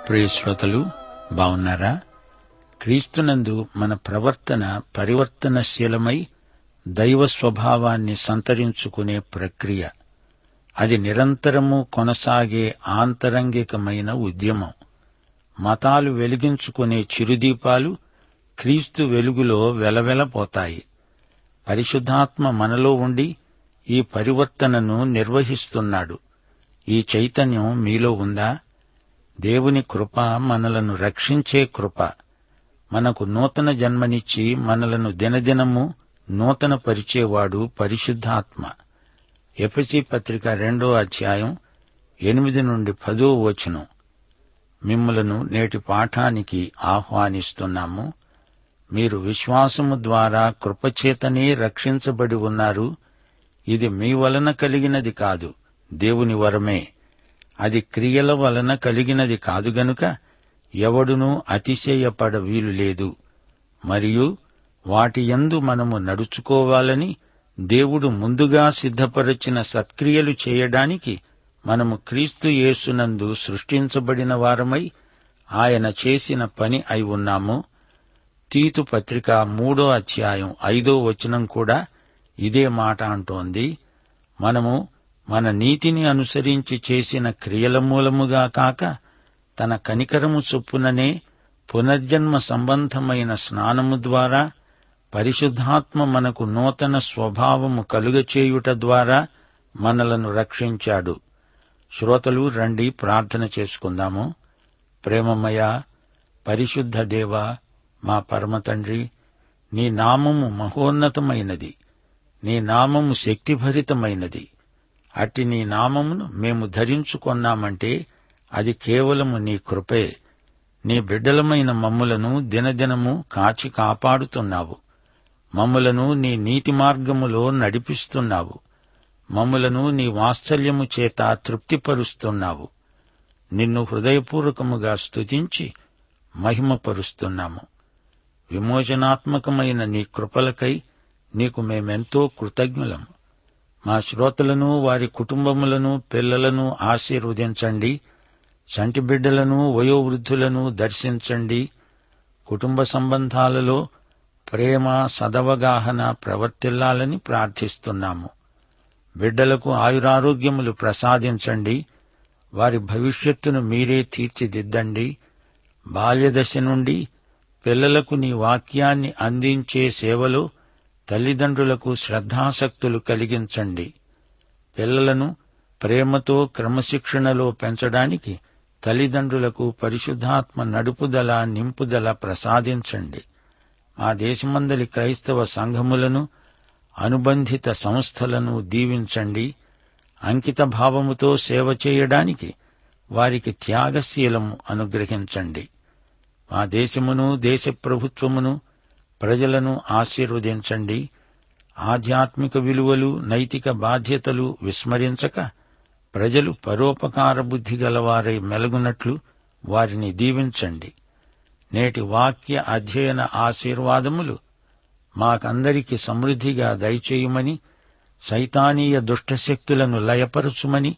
ప్రియ శ్రోతలు, బావున్నారా? క్రీస్తునందు మన ప్రవర్తన పరివర్తనశీలమై దైవ స్వభావాన్ని సంతరించుకునే ప్రక్రియ. అది నిరంతరము కొనసాగే ఆంతరంగికమైన ఉద్యమం. మతాలు వెలిగించుకునే చిరుదీపాలు క్రీస్తు వెలుగులో వెలవెలపోతాయి. పరిశుద్ధాత్మ మనలో ఉండి ఈ పరివర్తనను నిర్వహిస్తున్నాడు. ఈ చైతన్యం మీలో ఉందా? దేవుని కృప మనలను రక్షించే కృప. మనకు నూతన జన్మనిచ్చి మనలను దినదినము నూతన పరిచేవాడు పరిశుద్ధాత్మ. ఎఫెసీ పత్రిక 2వ అధ్యాయం 8 నుండి 10వ వచనం. మిమ్ములను నేటి పాఠానికి ఆహ్వానిస్తున్నాము. మీరు విశ్వాసము ద్వారా కృపచేతనే రక్షించబడి ఉన్నారు. ఇది మీ వలన కలిగినది కాదు, దేవుని వరమే. అది క్రియల వలన కలిగినది కాదు గనుక ఎవడునూ అతిశయపడ వీలు లేదు. మరియు వాటి యందు మనము నడుచుకోవాలని దేవుడు ముందుగా సిద్ధపరచిన సత్క్రియలు చేయడానికి మనము క్రీస్తు యేసునందు సృష్టించబడిన వారమై ఆయన చేసిన పని అయి ఉన్నాము. తీతు పత్రిక 3వ అధ్యాయం 5వ వచనం కూడా ఇదే మాట అంటోంది. మనము మన నీతిని అనుసరించి చేసిన క్రియల మూలముగా కాక తన కనికరము చొప్పుననే పునర్జన్మ సంబంధమైన స్నానము ద్వారా పరిశుద్ధాత్మ మనకు నూతన స్వభావము కలుగచేయుట ద్వారా మనలను రక్షించాడు. శ్రోతలు, రండి ప్రార్థన చేసుకుందాము. ప్రేమమయ పరిశుద్ధ దేవా, మా పరమతండ్రి, నీ నామము మహోన్నతమైనది, నీ నామము శక్తిభరితమైనది. అట్టి నీ నామమును మేము ధరించుకొన్నామంటే అది కేవలము నీ కృపే. నీ బిడ్డలమైన మమ్ములను దినదినము కాచి కాపాడుతున్నావు. మమ్ములను నీ నీతి మార్గములో నడిపిస్తున్నావు. మమ్ములను నీ వాత్సల్యము చేత తృప్తిపరుస్తున్నావు. నిన్ను హృదయపూర్వకముగా స్తుతించి మహిమపరుస్తున్నాము. విమోచనాత్మకమైన నీ కృపలకై నీకు మేమెంతో కృతజ్ఞులము. మా శ్రోతలను, వారి కుటుంబములను, పిల్లలను ఆశీర్వదించండి. చంటి బిడ్డలను, వయోవృద్ధులను దర్శించండి. కుటుంబ సంబంధాలలో ప్రేమ, సదవగాహన ప్రవర్తిల్లాలని ప్రార్థిస్తున్నాము. బిడ్డలకు ఆయురారోగ్యములు ప్రసాదించండి. వారి భవిష్యత్తును మీరే తీర్చిదిద్దండి. బాల్యదశ నుండి పిల్లలకు నీ వాక్యాన్ని అందించే సేవలో తల్లిదండ్రులకు శ్రద్ధాసక్తులు కలిగించండి. పిల్లలను ప్రేమతో క్రమశిక్షణలో పెంచడానికి తల్లిదండ్రులకు పరిశుద్ధాత్మ నడుపుదల, నింపుదల ప్రసాదించండి. మా దేశమందలి క్రైస్తవ సంఘములను, అనుబంధిత సంస్థలను దీవించండి. అంకిత భావముతో సేవ చేయడానికి వారికి త్యాగశీలము అనుగ్రహించండి. మా దేశమును, దేశ ప్రభుత్వమును, ప్రజలను ఆశీర్వదించండి. ఆధ్యాత్మిక విలువలు, నైతిక బాధ్యతలు విస్మరించక ప్రజలు పరోపకార బుద్ధి గలవారై మెలగునట్లు వారిని దీవించండి. నేటి వాక్య అధ్యయన ఆశీర్వాదములు మాకందరికి సమృద్ధిగా దయచేయుమని, సైతానీయ దుష్టశక్తులను లయపరచుమని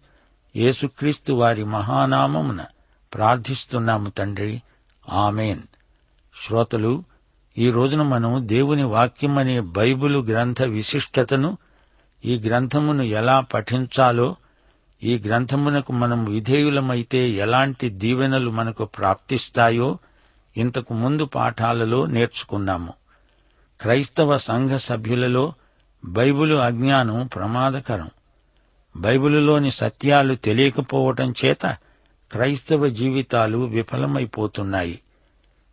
యేసుక్రీస్తు వారి మహానామమున ప్రార్థిస్తున్నాము తండ్రి. ఆమేన్. శ్రోతలు, ఈ రోజున మనం దేవుని వాక్యమనే బైబిలు గ్రంథ విశిష్టతను, ఈ గ్రంథమును ఎలా పఠించాలో, ఈ గ్రంథమునకు మనం విధేయులమైతే ఎలాంటి దీవెనలు మనకు ప్రాప్తిస్తాయో ఇంతకు ముందు పాఠాలలో నేర్చుకున్నాము. క్రైస్తవ సంఘ సభ్యులలో బైబిలు అజ్ఞానం ప్రమాదకరం. బైబిలులోని సత్యాలు తెలియకపోవటం చేత క్రైస్తవ జీవితాలు విఫలమైపోతున్నాయి.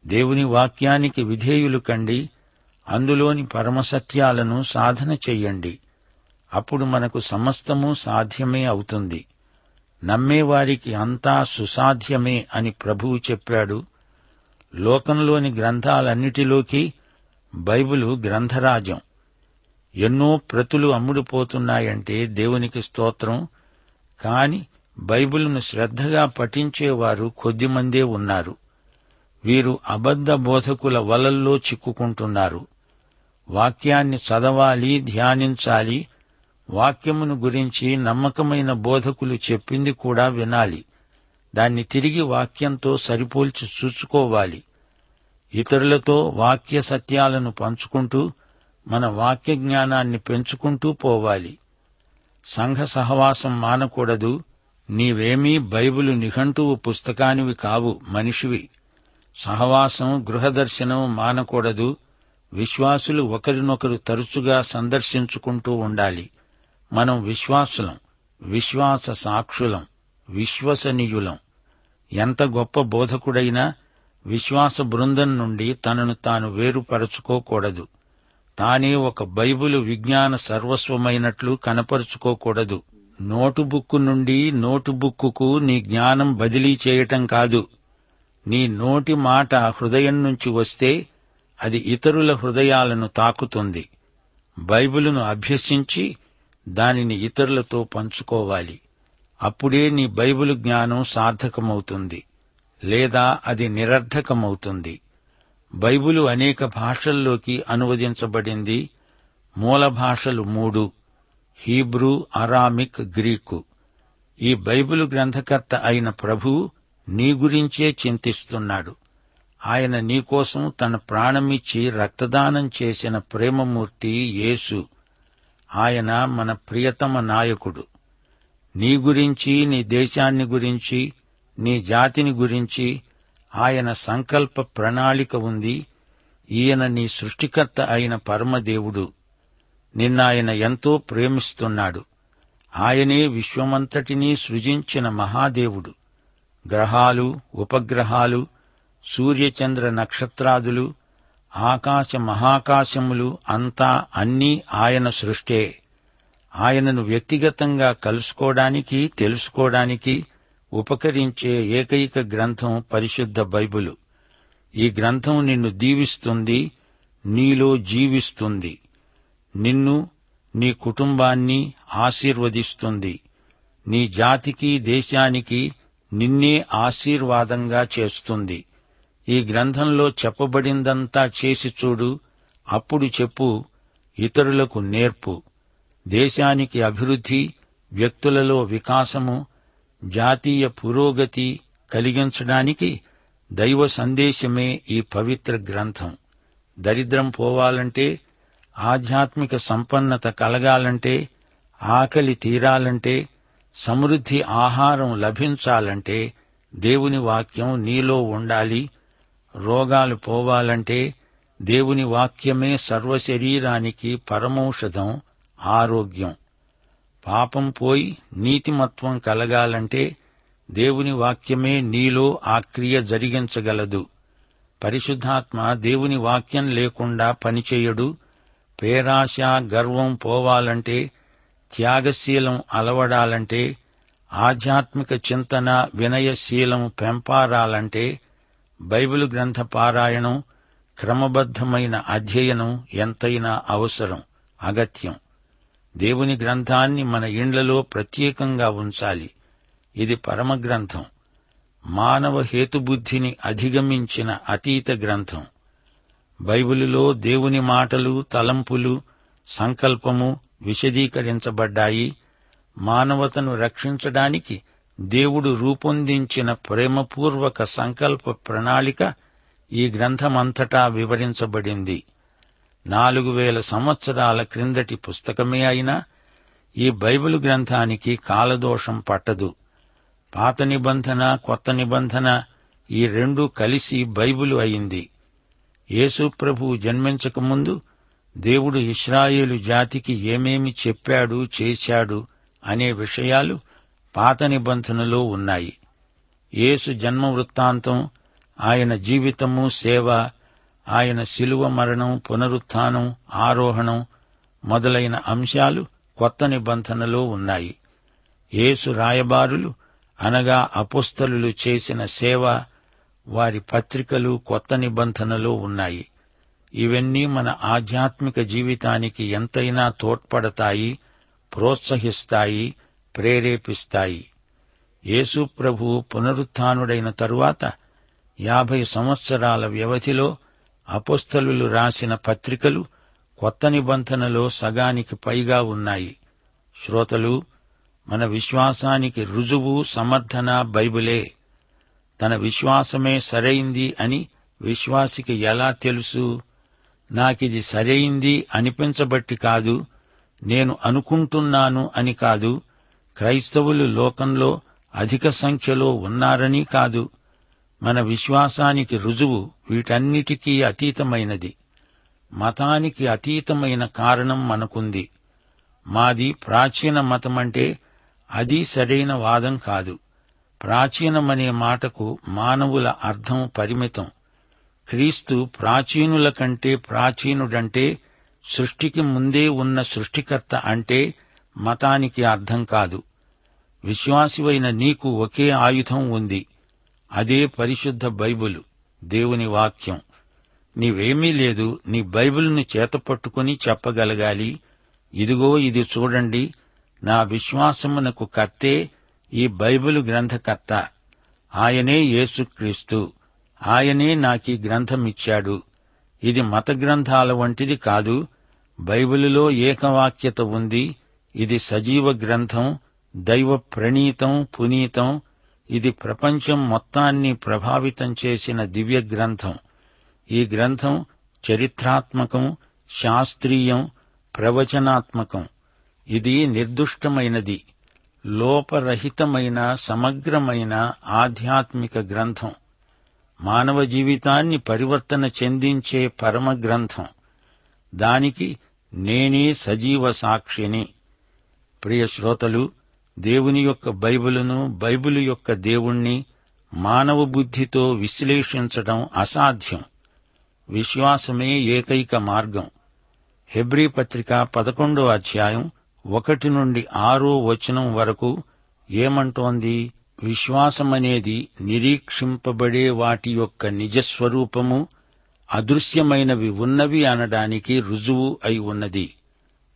దేవుని వాక్యానికి విధేయులు కండి. అందులోని పరమసత్యాలను సాధన చెయ్యండి. అప్పుడు మనకు సమస్తము సాధ్యమే అవుతుంది. నమ్మేవారికి అంతా సుసాధ్యమే అని ప్రభువు చెప్పాడు. లోకంలోని గ్రంథాలన్నిటిలోకి బైబిలు గ్రంథరాజ్యం. ఎన్నో ప్రతులు అమ్ముడుపోతున్నాయంటే దేవునికి స్తోత్రం. కాని బైబిలును శ్రద్ధగా పఠించేవారు కొద్దిమందే ఉన్నారు. వీరు అబద్ధ బోధకుల వలల్లో చిక్కుకుంటున్నారు. వాక్యాన్ని చదవాలి, ధ్యానించాలి. వాక్యమును గురించి నమ్మకమైన బోధకులు చెప్పింది కూడా వినాలి. దాన్ని తిరిగి వాక్యంతో సరిపోల్చి చూసుకోవాలి. ఇతరులతో వాక్య సత్యాలను పంచుకుంటూ మన వాక్య జ్ఞానాన్ని పెంచుకుంటూ పోవాలి. సంఘ సహవాసం మానకూడదు. నీవేమీ బైబిలు నిఘంటువు పుస్తకానివి కావు, మనిషివి. సహవాసం, గృహదర్శనం మానకూడదు. విశ్వాసులు ఒకరినొకరు తరచుగా సందర్శించుకుంటూ ఉండాలి. మనం విశ్వాసులం, విశ్వాస సాక్షులం, విశ్వసనీయులం. ఎంత గొప్ప బోధకుడైనా విశ్వాస బృందం నుండి తనను తాను వేరుపరచుకోకూడదు. తానే ఒక బైబిలు విజ్ఞాన సర్వస్వమైనట్లు కనపరుచుకోకూడదు. నోటుబుక్కు నుండి నోటుబుక్కుకు నీ జ్ఞానం బదిలీ చేయటం కాదు. నీ నోటి మాట హృదయం నుంచి వస్తే అది ఇతరుల హృదయాలను తాకుతుంది. బైబిలును అభ్యసించి దానిని ఇతరులతో పంచుకోవాలి. అప్పుడే నీ బైబిలు జ్ఞానం సార్థకమవుతుంది, లేదా అది నిరర్థకమవుతుంది. బైబిలు అనేక భాషల్లోకి అనువదించబడింది. మూల భాషలు 3: హీబ్రూ, అరామిక్, గ్రీకు. ఈ బైబిలు గ్రంథకర్త అయిన ప్రభువు నీ గురించే చింతిస్తున్నాడు. ఆయన నీకోసం తన ప్రాణమిచ్చి రక్తదానం చేసిన ప్రేమమూర్తి యేసు. ఆయన మన ప్రియతమ నాయకుడు. నీ గురించి, నీ దేశాన్ని గురించి, నీ జాతిని గురించి ఆయన సంకల్ప ప్రణాళిక ఉంది. ఈయన నీ సృష్టికర్త అయిన పరమదేవుడు. నిన్నాయన ఎంతో ప్రేమిస్తున్నాడు. ఆయనే విశ్వమంతటినీ సృజించిన మహాదేవుడు. గ్రహాలు, ఉపగ్రహాలు, సూర్యచంద్ర నక్షత్రాదులు, ఆకాశ మహాకాశములు అంతా అన్నీ ఆయన సృష్టే. ఆయనను వ్యక్తిగతంగా కలుసుకోవడానికి, తెలుసుకోవడానికి ఉపకరించే ఏకైక గ్రంథం పరిశుద్ధ బైబిలు. ఈ గ్రంథం నిన్ను దీవిస్తుంది, నీలో జీవిస్తుంది. నిన్ను, నీ కుటుంబాన్ని ఆశీర్వదిస్తుంది. నీ జాతికి, దేశానికి నిన్నే ఆశీర్వాదంగా చేస్తుంది. ఈ గ్రంథంలో చెప్పబడిందంతా చేసి చూడు. అప్పుడు చెప్పు, ఇతరులకు నేర్పు. దేశానికి అభివృద్ధి, వ్యక్తులలో వికాసము, జాతీయ పురోగతి కలిగించడానికి దైవ సందేశమే ఈ పవిత్ర గ్రంథం. దరిద్రం పోవాలంటే, ఆధ్యాత్మిక సంపన్నత కలగాలంటే, ఆకలి తీరాలంటే, సమృద్ధి ఆహారం లభించాలంటే దేవుని వాక్యం నీలో ఉండాలి. రోగాలు పోవాలంటే దేవుని వాక్యమే సర్వశరీరానికి పరమౌషధం, ఆరోగ్యం. పాపం పోయి నీతిమత్వం కలగాలంటే దేవుని వాక్యమే నీలో ఆ క్రియ జరిగించగలదు. పరిశుద్ధాత్మ దేవుని వాక్యం లేకుండా పనిచేయడు. పేరాశ, గర్వం పోవాలంటే, త్యాగశీలం అలవడాలంటే, ఆధ్యాత్మిక చింతన, వినయశీలం పెంపారాలంటే బైబిలు గ్రంథ పారాయణం, క్రమబద్ధమైన అధ్యయనం ఎంతైనా అవసరం, అగత్యం. దేవుని గ్రంథాన్ని మన ఇండ్లలో ప్రత్యేకంగా ఉంచాలి. ఇది పరమగ్రంథం, మానవ హేతుబుద్ధిని అధిగమించిన అతీత గ్రంథం. బైబిలులో దేవుని మాటలు, తలంపులు, సంకల్పము విశదీకరించబడ్డాయి. మానవతను రక్షించడానికి దేవుడు రూపొందించిన ప్రేమపూర్వక సంకల్ప ప్రణాళిక ఈ గ్రంథమంతటా వివరించబడింది. 4000 సంవత్సరాల క్రిందటి పుస్తకమే అయినా ఈ బైబిలు గ్రంథానికి కాలదోషం పట్టదు. పాత నిబంధన, కొత్త నిబంధన ఈ రెండూ కలిసి బైబిలు అయింది. యేసు ప్రభువు జన్మించకముందు దేవుడు ఇశ్రాయేలు జాతికి ఏమేమి చెప్పాడు, చేశాడు అనే విషయాలు పాత నిబంధనలో ఉన్నాయి. యేసు జన్మ వృత్తాంతం, ఆయన జీవితము, సేవ, ఆయన శిలువ మరణం, పునరుత్థానం, ఆరోహణం మొదలైన అంశాలు కొత్త నిబంధనలో ఉన్నాయి. యేసు రాయబారులు అనగా అపోస్తలులు చేసిన సేవ, వారి పత్రికలు కొత్త నిబంధనలో ఉన్నాయి. ఇవన్నీ మన ఆధ్యాత్మిక జీవితానికి ఎంతైనా తోడ్పడతాయి, ప్రోత్సహిస్తాయి, ప్రేరేపిస్తాయి. యేసు ప్రభువు పునరుత్థానుడైన తరువాత 50 సంవత్సరాల వ్యవధిలో అపోస్తలులు రాసిన పత్రికలు కొత్త నిబంధనలో సగానికి పైగా ఉన్నాయి. శ్రోతలు, మన విశ్వాసానికి రుజువు, సమర్థన బైబిలే. తన విశ్వాసమే సరైంది అని విశ్వాసికి ఎలా తెలుసు? నాకిది సరైంది అనిపించబట్టి కాదు, నేను అనుకుంటున్నాను అని కాదు, క్రైస్తవులు లోకంలో అధిక సంఖ్యలో ఉన్నారని కాదు. మన విశ్వాసానికి రుజువు వీటన్నిటికీ అతీతమైనది. మతానికి అతీతమైన కారణం మనకుంది. మాది ప్రాచీన మతమంటే అది సరైన వాదం కాదు. ప్రాచీనమనే మాటకు మానవుల అర్థం పరిమితం. క్రీస్తు ప్రాచీనుల కంటే ప్రాచీనుడంటే సృష్టికి ముందే ఉన్న సృష్టికర్త అంటే మతానికి అర్థం కాదు. విశ్వాసివైన నీకు ఒకే ఆయుధం ఉంది. అదే పరిశుద్ధ బైబిలు, దేవుని వాక్యం. నీవేమీ లేదు, నీ బైబిలును చేతపట్టుకుని చెప్పగలగాలి, ఇదిగో ఇది చూడండి, నా విశ్వాసమునకు కర్తే ఈ బైబిలు గ్రంథకర్త. ఆయనే యేసుక్రీస్తు. ఆయనే నాకీ గ్రంథమిచ్చాడు. ఇది మత గ్రంథాల వంటిది కాదు. బైబిలులో ఏకవాక్యత ఉంది. ఇది సజీవ గ్రంథం, దైవ ప్రణీతం, పునీతం. ఇది ప్రపంచం మొత్తాన్ని ప్రభావితం చేసిన దివ్య గ్రంథం. ఈ గ్రంథం చరిత్రాత్మకం, శాస్త్రీయం, ప్రవచనాత్మకం. ఇది నిర్దుష్టమైనది, లోపరహితమైన, సమగ్రమైన ఆధ్యాత్మిక గ్రంథం. మానవ జీవితాన్ని పరివర్తన చెందించే పరమ గ్రంథం. దానికి నేనే సజీవ సాక్షిని. ప్రియ శ్రోతలు, దేవుని యొక్క బైబిలును, బైబిలు యొక్క దేవుణ్ణి మానవ బుద్ధితో విశ్లేషించడం అసాధ్యం. విశ్వాసమే ఏకైక మార్గం. హెబ్రీ పత్రిక 11వ అధ్యాయం 1 నుండి 6వ వచనం వరకు ఏమంటోంది? విశ్వాసమనేది నిరీక్షింపబడే వాటి యొక్క నిజస్వరూపము, అదృశ్యమైనవి ఉన్నవి అనడానికి రుజువు అయి ఉన్నది.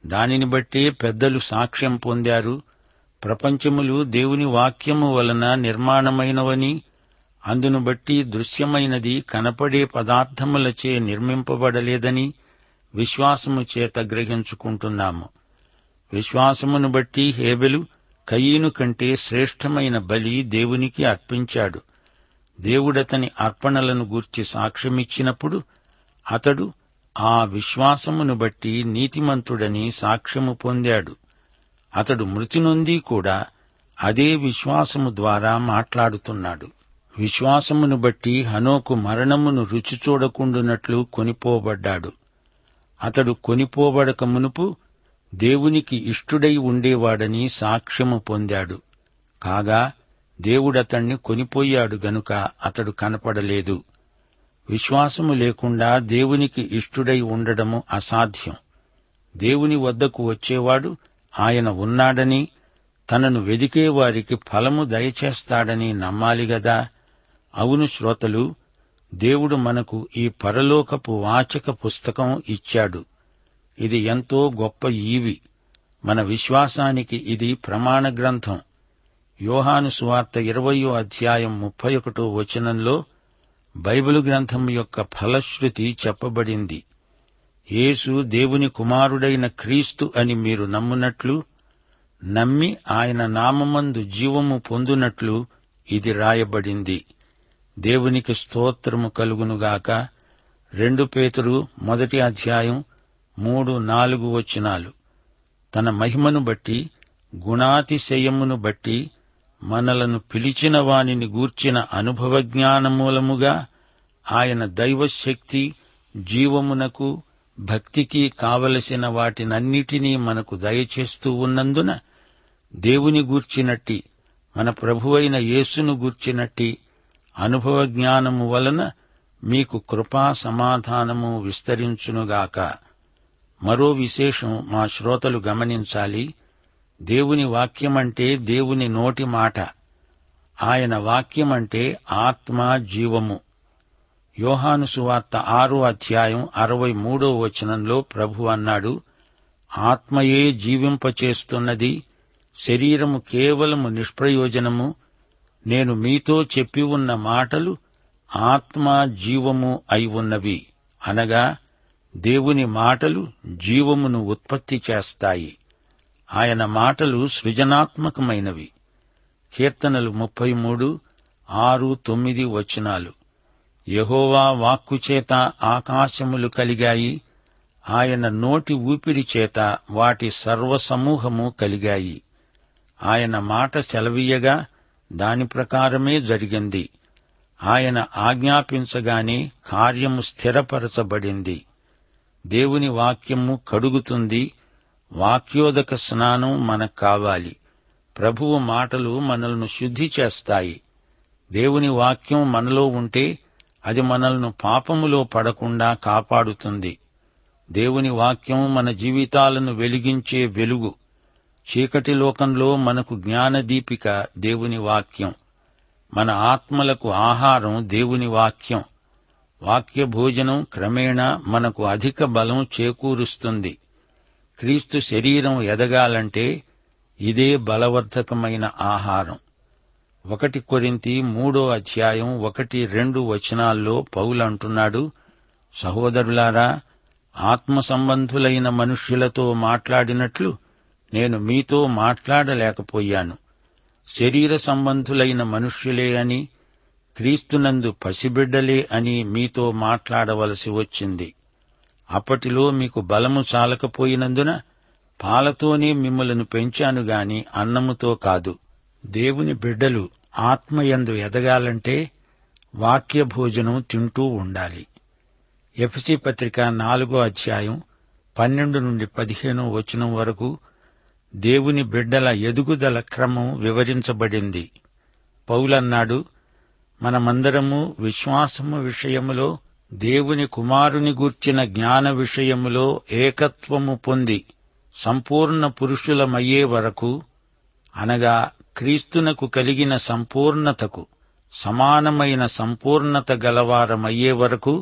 దానిని బట్టే పెద్దలు సాక్ష్యం పొందారు. ప్రపంచములు దేవుని వాక్యము వలన నిర్మాణమైనవని, అందును బట్టి దృశ్యమైనది కనపడే పదార్థములచే నిర్మింపబడలేదని విశ్వాసము చేత గ్రహించుకుంటున్నాము. విశ్వాసమును బట్టి హేబెలు కయీను కంటే శ్రేష్టమైన బలి దేవునికి అర్పించాడు. దేవుడతని అర్పణలను గూర్చి సాక్ష్యమిచ్చినప్పుడు అతడు ఆ విశ్వాసమును బట్టి నీతిమంతుడని సాక్ష్యము పొందాడు. అతడు మృతి నొంది కూడా అదే విశ్వాసము ద్వారా మాట్లాడుతున్నాడు. విశ్వాసమును బట్టి హనోకు మరణమును రుచి చూడకుండునట్లు కొనిపోబడ్డాడు. అతడు కొనిపోబడక మునుపు దేవునికి ఇష్టుడై ఉండేవాడని సాక్ష్యము పొందాడు. కాగా దేవుడతణ్ణి కొనిపోయాడు గనుక అతడు కనపడలేదు. విశ్వాసము లేకుండా దేవునికి ఇష్టుడై ఉండడము అసాధ్యం. దేవుని వద్దకు వచ్చేవాడు ఆయన ఉన్నాడని, తనను వెదికేవారికి ఫలము దయచేస్తాడని నమ్మాలిగదా. అవును శ్రోతలు, దేవుడు మనకు ఈ పరలోకపు వాచక పుస్తకం ఇచ్చాడు. ఇది ఎంతో గొప్ప ఈవి. మన విశ్వాసానికి ఇది ప్రమాణ గ్రంథం. యోహాను సువార్త 20వ అధ్యాయం 31వ వచనంలో బైబిలు గ్రంథం యొక్క ఫలశ్రుతి చెప్పబడింది. యేసు దేవుని కుమారుడైన క్రీస్తు అని మీరు నమ్మునట్లు, నమ్మి ఆయన నామమందు జీవము పొందునట్లు ఇది రాయబడింది. దేవునికి స్తోత్రము కలుగునుగాక. 2 పేతురు 1వ అధ్యాయం 3-4 వచనాలు. తన మహిమను బట్టి, గుణాతిశయమును బట్టి మనలను పిలిచిన వానిని గూర్చిన అనుభవజ్ఞానమూలముగా ఆయన దైవశక్తి, జీవమునకు, భక్తికి కావలసిన వాటినన్నిటినీ మనకు దయచేస్తూ ఉన్నందున దేవుని గూర్చినట్టి, మన ప్రభువైన యేసును గూర్చినట్టి అనుభవ జ్ఞానము వలన మీకు కృపా సమాధానము విస్తరించునుగాక. మరో విశేషం మా శ్రోతలు గమనించాలి. దేవుని వాక్యమంటే దేవుని నోటి మాట. ఆయన వాక్యమంటే ఆత్మ, జీవము. యోహాను సువార్త 6వ అధ్యాయం 63వ వచనంలో ప్రభు అన్నాడు, ఆత్మయే జీవింపచేస్తున్నది, శరీరము కేవలము నిష్ప్రయోజనము. నేను మీతో చెప్పి ఉన్న మాటలు ఆత్మ, జీవము అయి ఉన్నవి. అనగా దేవుని మాటలు జీవమును ఉత్పత్తి చేస్తాయి. ఆయన మాటలు సృజనాత్మకమైనవి. కీర్తనలు 33, 6-9 వచనాలు. యెహోవా వాక్కుచేత ఆకాశములు కలిగాయి, ఆయన నోటి ఊపిరి చేత వాటి సర్వసమూహము కలిగాయి. ఆయన మాట సెలవీయగా దాని ప్రకారమే జరిగింది. ఆయన ఆజ్ఞాపించగానే కార్యము స్థిరపరచబడింది. దేవుని వాక్యము కడుగుతుంది. వాక్యోదక స్నానం మనకు కావాలి. ప్రభువు మాటలు మనల్ని శుద్ధి చేస్తాయి. దేవుని వాక్యం మనలో ఉంటే అది మనల్ని పాపములో పడకుండా కాపాడుతుంది. దేవుని వాక్యం మన జీవితాలను వెలిగించే వెలుగు. చీకటి లోకంలో మనకు జ్ఞానదీపిక దేవుని వాక్యం. మన ఆత్మలకు ఆహారం దేవుని వాక్యం. వాక్య భోజనం క్రమేణా మనకు అధిక బలం చేకూరుస్తుంది. క్రీస్తు శరీరం ఎదగాలంటే ఇదే బలవర్ధకమైన ఆహారం. 1 కొరింథీ 3:1-2 వచనాల్లో పౌలంటున్నాడు, సహోదరులారా, ఆత్మ సంబంధులైన మనుష్యులతో మాట్లాడినట్లు నేను మీతో మాట్లాడలేకపోయాను. శరీర సంబంధులైన మనుష్యులే అని, క్రీస్తునందు పసిబిడ్డలే అని మీతో మాట్లాడవలసి వచ్చింది. అప్పటిలో మీకు బలము చాలకపోయినందున పాలతోనే మిమ్మలను పెంచాను గాని అన్నముతో కాదు. దేవుని బిడ్డలు ఆత్మయందు ఎదగాలంటే వాక్య భోజనం తింటూ ఉండాలి. ఎఫెసీ పత్రిక 4:12-15 వచనం వరకు దేవుని బిడ్డల ఎదుగుదల క్రమం వివరించబడింది. పౌలన్నాడు, మనమందరము విశ్వాసము విషయములో దేవుని కుమారుని గూర్చిన జ్ఞాన విషయములో ఏకత్వము పొంది సంపూర్ణ పురుషులమయ్యే వరకు, అనగా క్రీస్తునకు కలిగిన సంపూర్ణతకు సమానమైన సంపూర్ణత గలవారమయ్యే వరకు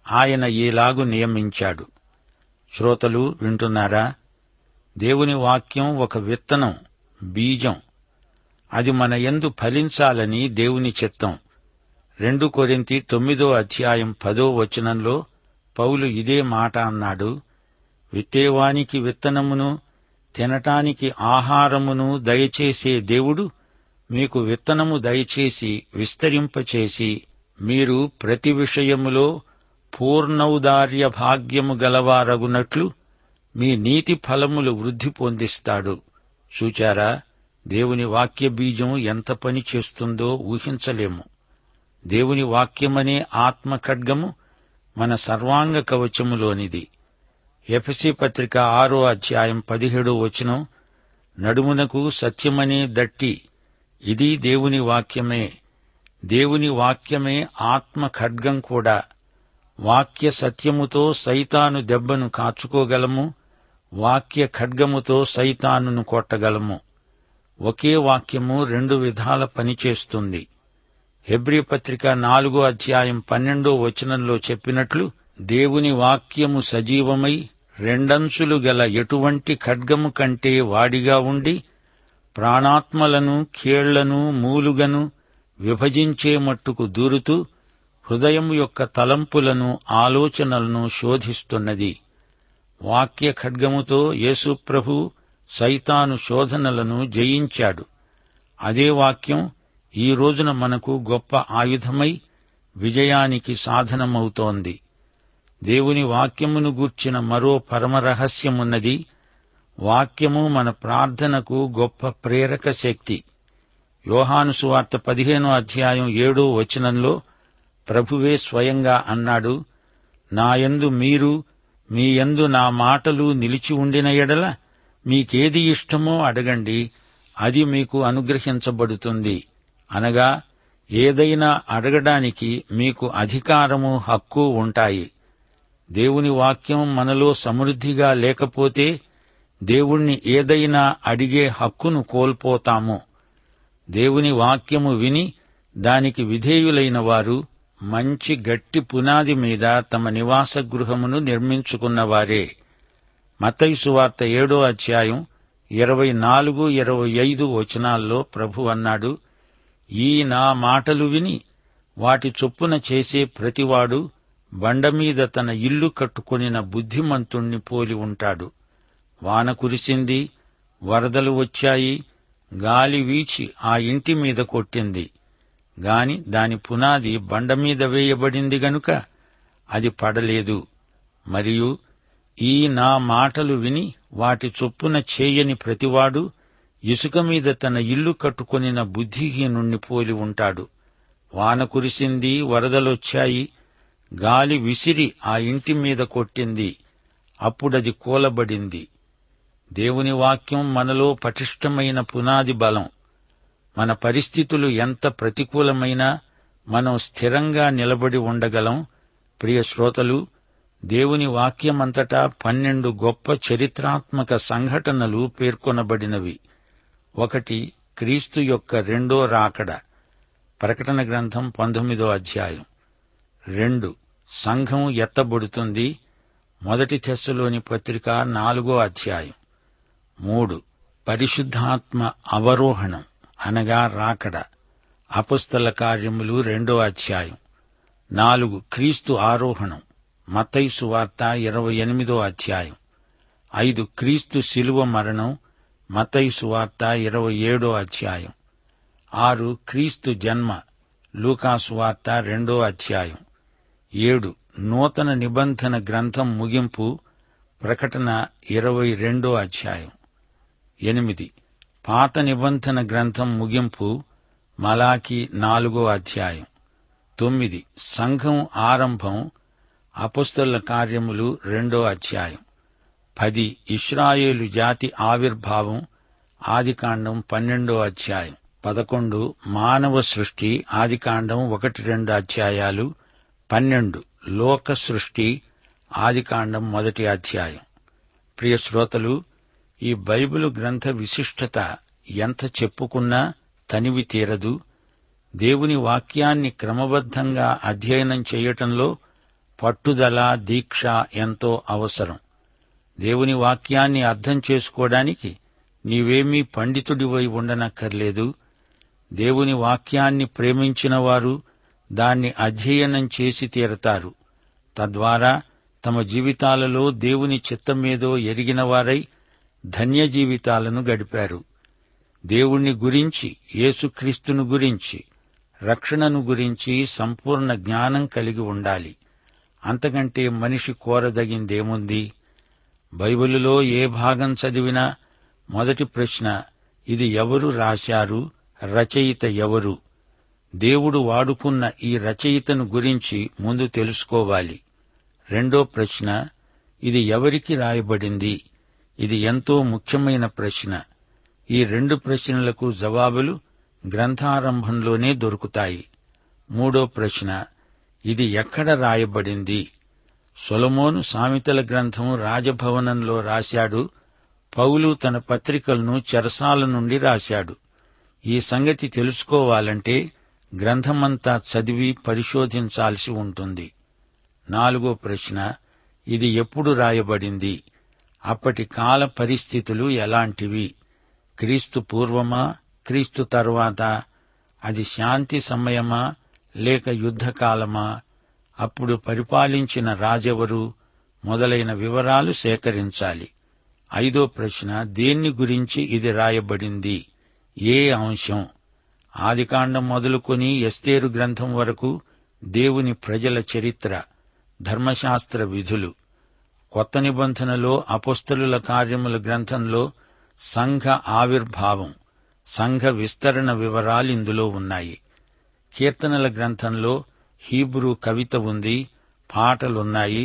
ఆయన ఈలాగు నియమించాడు. శ్రోతలు వింటున్నారా? దేవుని వాక్యం ఒక విత్తనం, బీజం. అది మన యందు ఫలించాలని దేవుని చిత్తం. 2 కొరింథీ 9:10 వచనంలో పౌలు ఇదే మాట అన్నాడు. విత్తేవానికి విత్తనమును, తినటానికి ఆహారమును దయచేసే దేవుడు మీకు విత్తనము దయచేసి విస్తరింపచేసి, మీరు ప్రతి విషయములో పూర్ణౌదార్య భాగ్యము గలవారగునట్లు మీ నీతి ఫలములు వృద్ధి పొందిస్తాడు. చూచారా, దేవుని వాక్య బీజం ఎంత పని చేస్తుందో ఊహించలేము. దేవుని వాక్యమనే ఆత్మ ఖడ్గము మన సర్వాంగ కవచములోనిది. ఎఫెసీ పత్రిక 6:17 వచనం, నడుమునకు సత్యమనే దట్టి, ఇది దేవుని వాక్యమే. దేవుని వాక్యమే ఆత్మ ఖడ్గం కూడా. వాక్య సత్యముతో సైతాను దెబ్బను కాచుకోగలము, వాక్య ఖడ్గముతో సైతానును కొట్టగలము. ఒకే వాక్యము 2 విధాల పనిచేస్తుంది. హెబ్రీ పత్రిక 4:12 వచనంలో చెప్పినట్లు, దేవుని వాక్యము సజీవమై రెండంచులు గల ఎటువంటి ఖడ్గము కంటే వాడిగా ఉండి ప్రాణాత్మలను కీళ్లను మూలుగను విభజించే మట్టుకు దూరుతూ హృదయం యొక్క తలంపులను ఆలోచనలను శోధిస్తున్నది. వాక్య ఖడ్గముతో యేసు ప్రభు సైతాను శోధనలను జయించాడు. అదే వాక్యం ఈ రోజున మనకు గొప్ప ఆయుధమై విజయానికి సాధనమవుతోంది. దేవుని వాక్యమును గూర్చిన మరో పరమరహస్యమున్నది. వాక్యము మన ప్రార్థనకు గొప్ప ప్రేరక శక్తి. యోహాను సువార్త 15:7 వచనంలో ప్రభువే స్వయంగా అన్నాడు, నాయందు మీరు, మీ యందు నా మాటలు నిలిచి ఉండిన ఎడల మీకేది ఇష్టమో అడగండి, అది మీకు అనుగ్రహించబడుతుంది. అనగా ఏదైనా అడగడానికి మీకు అధికారము, హక్కు ఉంటాయి. దేవుని వాక్యం మనలో సమృద్ధిగా లేకపోతే దేవుణ్ణి ఏదైనా అడిగే హక్కును కోల్పోతాము. దేవుని వాక్యము విని దానికి విధేయులైన వారు మంచి గట్టి పునాది మీద తమ నివాస గృహమును నిర్మించుకున్నవారే. మత్తయి సువార్త 7:24-25 వచనాల్లో ప్రభు అన్నాడు, ఈ నా మాటలు విని వాటి చొప్పున చేసే ప్రతివాడు బండమీద తన ఇల్లు కట్టుకొనిన బుద్ధిమంతుణ్ణి పోలి ఉంటాడు. వాన కురిసింది, వరదలు వచ్చాయి, గాలి వీచి ఆ ఇంటి మీద కొట్టింది. గాని దాని పునాది బండమీద వేయబడింది గనుక అది పడలేదు. మరియు ఈ నా మాటలు విని వాటి చొప్పున చేయని ప్రతివాడు ఇసుక మీద తన ఇల్లు కట్టుకొనిన బుద్ధిహీనుణ్ణి పోలి ఉంటాడు. వాన కురిసింది, వరదలొచ్చాయి, గాలి విసిరి ఆ ఇంటి మీద కొట్టింది, అప్పుడది కూలబడింది. దేవుని వాక్యం మనలో పటిష్టమైన పునాది బలం. మన పరిస్థితులు ఎంత ప్రతికూలమైనా మనం స్థిరంగా నిలబడి ఉండగలం. ప్రియ శ్రోతలు, దేవుని వాక్యమంతటా 12 గొప్ప చరిత్రాత్మక సంఘటనలు పేర్కొనబడినవి. 1. క్రీస్తు యొక్క రెండో రాకడ. ప్రకటన గ్రంథం 19వ అధ్యాయం. 2. సంఘం ఎత్తబడుతుంది. 1 తెస్సలోని పత్రిక 4వ అధ్యాయం. 3. పరిశుద్ధాత్మ అవరోహణం అనగా రాకడ. అపొస్తల కార్యములు 2వ అధ్యాయం. 4. క్రీస్తు ఆరోహణం. మత్తయి సువార్త 28వ అధ్యాయం. 5. క్రీస్తు శిలువ మరణం. మత్తయి సువార్త 27వ అధ్యాయం. 6. క్రీస్తు జన్మ. లూకా సువార్త 2వ అధ్యాయం. 7. నూతన నిబంధన గ్రంథం ముగింపు. ప్రకటన 22వ అధ్యాయం. 8. పాత నిబంధన గ్రంథం ముగింపు. మలాకి 4వ అధ్యాయం. 9. సంఘం ఆరంభం. అపొస్తలుల కార్యములు 2వ అధ్యాయం. 10. ఇశ్రాయేలు జాతి ఆవిర్భావం. ఆదికాండం 12వ అధ్యాయం. 11. మానవ సృష్టి. ఆదికాండం 1-2 అధ్యాయాలు. 12. లోక సృష్టి. ఆదికాండం 1వ అధ్యాయం. ప్రియ శ్రోతలు, ఈ బైబిలు గ్రంథ విశిష్టత ఎంత చెప్పుకున్నా తనివి తీరదు. దేవుని వాక్యాన్ని క్రమబద్ధంగా అధ్యయనం చేయటంలో పట్టుదల, దీక్ష ఎంతో అవసరం. దేవుని వాక్యాన్ని అర్థం చేసుకోవడానికి నీవేమీ పండితుడివై ఉండనక్కర్లేదు. దేవుని వాక్యాన్ని ప్రేమించిన వారు దాన్ని అధ్యయనం చేసి తీరతారు. తద్వారా తమ జీవితాలలో దేవుని చిత్తమేదో ఎరిగినవారై ధన్య జీవితాలను గడిపారు. దేవుణ్ణి గురించి, యేసుక్రీస్తును గురించి, రక్షణను గురించి సంపూర్ణ జ్ఞానం కలిగి ఉండాలి. అంతకంటే మనిషి కోరదగిందేముంది? బైబిలులో ఏ భాగం చదివినా మొదటి ప్రశ్న, ఇది ఎవరు రాశారు? రచయిత ఎవరు? దేవుడు వాడుకున్న ఈ రచయితను గురించి ముందు తెలుసుకోవాలి. రెండో ప్రశ్న, ఇది ఎవరికి రాయబడింది? ఇది ఎంతో ముఖ్యమైన ప్రశ్న. ఈ 2 ప్రశ్నలకు జవాబులు గ్రంథారంభంలోనే దొరుకుతాయి. మూడో ప్రశ్న, ఇది ఎక్కడ రాయబడింది? సొలొమోను సామెతల గ్రంథం రాజభవనంలో రాశాడు. పౌలు తన పత్రికలను చెరసాల నుండి రాశాడు. ఈ సంగతి తెలుసుకోవాలంటే గ్రంథమంతా చదివి పరిశోధించాల్సి ఉంటుంది. నాలుగో ప్రశ్న, ఇది ఎప్పుడు రాయబడింది? అప్పటి కాల పరిస్థితులు ఎలాంటివి? క్రీస్తు పూర్వమా, క్రీస్తు తరువాత? అది శాంతి సమయమా లేక యుద్ధకాలమా? అప్పుడు పరిపాలించిన రాజెవరు? మొదలైన వివరాలు సేకరించాలి. ఐదో ప్రశ్న, దేన్ని గురించి ఇది రాయబడింది? ఏ అంశం? ఆదికాండం మొదలుకొని ఎస్తేరు గ్రంథం వరకు దేవుని ప్రజల చరిత్ర, ధర్మశాస్త్ర విధులు. కొత్త నిబంధనలో అపొస్తలుల కార్యముల గ్రంథంలో సంఘ ఆవిర్భావం, సంఘ విస్తరణ వివరాలిందులో ఉన్నాయి. కీర్తనల గ్రంథంలో హీబ్రూ కవిత ఉంది, పాటలున్నాయి.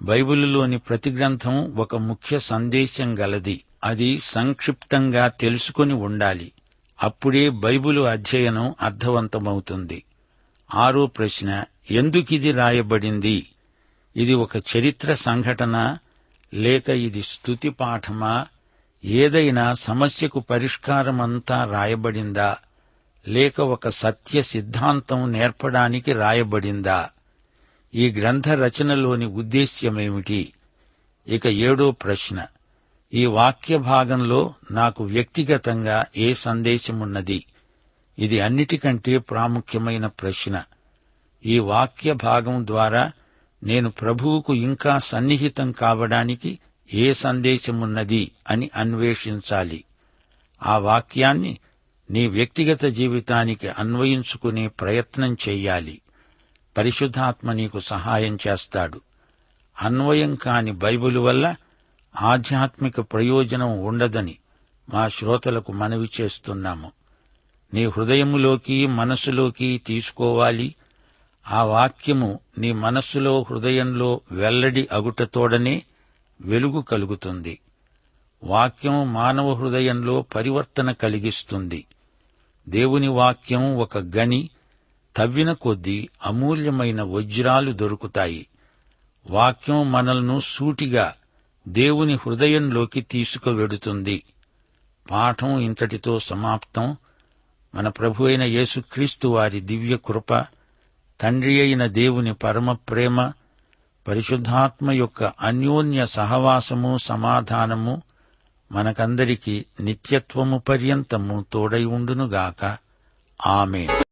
బైబిలులోని ప్రతి గ్రంథం ఒక ముఖ్య సందేశం గలది. అది సంక్షిప్తంగా తెలుసుకొని ఉండాలి. అప్పుడే బైబిలు అధ్యయనం అర్థవంతమవుతుంది. ఆరో ప్రశ్న, ఎందుకిది రాయబడింది? ఇది ఒక చరిత్ర సంఘటన లేక ఇది స్తుతి పాఠమా? ఏదైనా సమస్యకు పరిష్కారమంతా రాయబడిందా లేక ఒక సత్య సిద్ధాంతం నేర్పడానికి రాయబడిందా? ఈ గ్రంథ రచనలోని ఉద్దేశ్యమేమిటి? ఇక ఏడో ప్రశ్న, ఈ వాక్య భాగంలో నాకు వ్యక్తిగతంగా ఏ సందేశమున్నది? ఇది అన్నిటికంటే ప్రాముఖ్యమైన ప్రశ్న. ఈ వాక్య భాగం ద్వారా నేను ప్రభువుకు ఇంకా సన్నిహితం కావడానికి ఏ సందేశమున్నది అని అన్వేషించాలి. ఆ వాక్యాన్ని నీ వ్యక్తిగత జీవితానికి అన్వయించుకునే ప్రయత్నం చెయ్యాలి. పరిశుద్ధాత్మ నీకు సహాయం చేస్తాడు. అన్వయం కాని బైబిలు వల్ల ఆధ్యాత్మిక ప్రయోజనం ఉండదని మా శ్రోతలకు మనవి చేస్తున్నాము. నీ హృదయములోకి మనస్సులోకి తీసుకోవాలి. ఆ వాక్యము నీ మనస్సులో హృదయంలో వెల్లడి అగుటతోడనే వెలుగు కలుగుతుంది. వాక్యం మానవ హృదయంలో పరివర్తన కలిగిస్తుంది. దేవుని వాక్యం ఒక గని, తవ్విన కొద్దీ అమూల్యమైన వజ్రాలు దొరుకుతాయి. వాక్యం మనల్ని సూటిగా దేవుని హృదయంలోకి తీసుకువెడుతుంది. పాఠం ఇంతటితో సమాప్తం. మన ప్రభు అయిన యేసుక్రీస్తు వారి దివ్య కృప, తండ్రి అయిన దేవుని పరమ ప్రేమ, పరిశుద్ధాత్మ యొక్క అన్యోన్య సహవాసము, సమాధానము మనకందరికీ నిత్యత్వము పర్యంతము తోడై ఉండునుగాక. ఆమేన్.